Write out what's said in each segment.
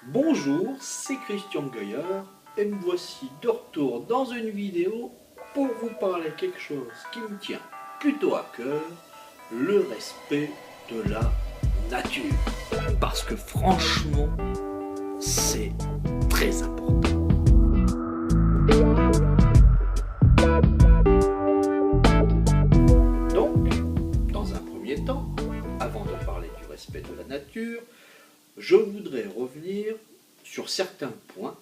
Bonjour, c'est Christian Gaillard et me voici de retour dans une vidéo pour vous parler quelque chose qui me tient plutôt à cœur, le respect de la nature. Parce que franchement, c'est très important. Donc, dans un premier temps, avant de parler du respect de la nature, je voudrais revenir sur certains points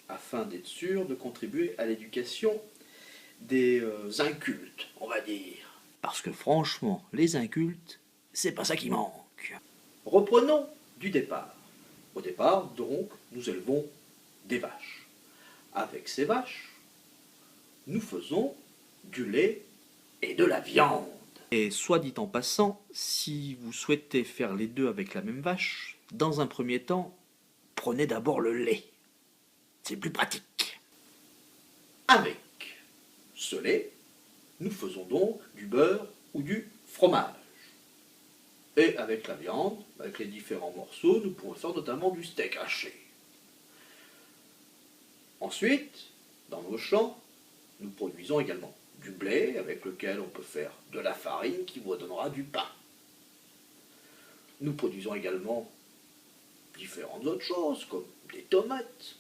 afin d'être sûr de contribuer à l'éducation des incultes, on va dire. Parce que franchement, les incultes, c'est pas ça qui manque. Reprenons du départ. Au départ, donc, nous élevons des vaches. Avec ces vaches, nous faisons du lait et de la viande. Et soit dit en passant, si vous souhaitez faire les deux avec la même vache, dans un premier temps, prenez d'abord le lait. C'est plus pratique. Avec ce lait, nous faisons donc du beurre ou du fromage. Et avec la viande, avec les différents morceaux, nous pourrons faire notamment du steak haché. Ensuite, dans nos champs, nous produisons également du blé avec lequel on peut faire de la farine qui vous donnera du pain. Nous produisons également différentes autres choses comme des tomates,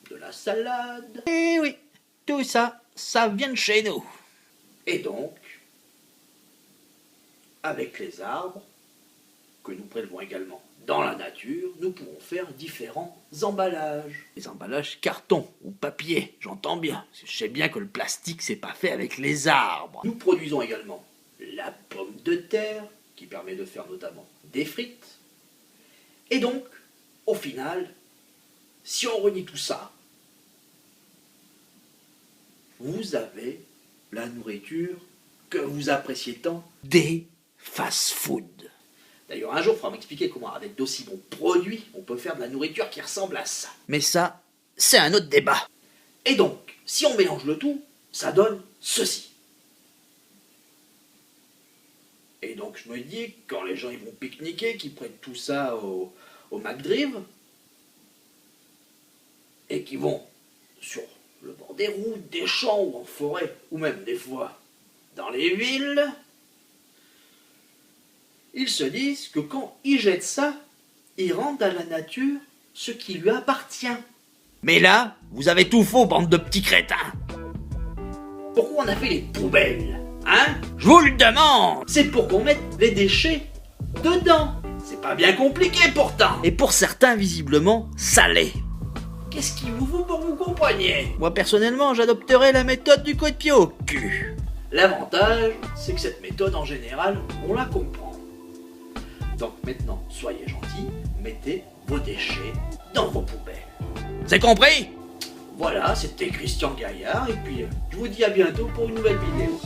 de la salade. Et oui, tout ça, ça vient de chez nous. Et donc, avec les arbres que nous prélevons également dans la nature, nous pourrons faire différents emballages. Les emballages carton ou papier, j'entends bien. Je sais bien que le plastique, c'est pas fait avec les arbres. Nous produisons également la pomme de terre, qui permet de faire notamment des frites. Et donc, au final, si on renie tout ça, vous avez la nourriture que vous appréciez tant, des fast-food. D'ailleurs, un jour, il faudra m'expliquer comment, avec d'aussi bons produits, on peut faire de la nourriture qui ressemble à ça. Mais ça, c'est un autre débat. Et donc, si on mélange le tout, ça donne ceci. Et donc, je me dis, quand les gens ils vont pique-niquer, qu'ils prennent tout ça au McDrive, et qu'ils vont sur le bord des routes, des champs ou en forêt, ou même des fois dans les villes, ils se disent que quand ils jettent ça, ils rendent à la nature ce qui lui appartient. Mais là, vous avez tout faux, bande de petits crétins. Pourquoi on a fait les poubelles, hein? Je vous le demande. C'est pour qu'on mette les déchets dedans. C'est pas bien compliqué pourtant. Et pour certains, visiblement, ça l'est. Qu'est-ce qu'il vous faut pour que vous compreniez? Moi, personnellement, j'adopterais la méthode du coup de pied au cul. L'avantage, c'est que cette méthode, en général, on la comprend. Donc maintenant, soyez gentils, mettez vos déchets dans vos poubelles. C'est compris? Voilà, c'était Christian Gaillard, et puis je vous dis à bientôt pour une nouvelle vidéo.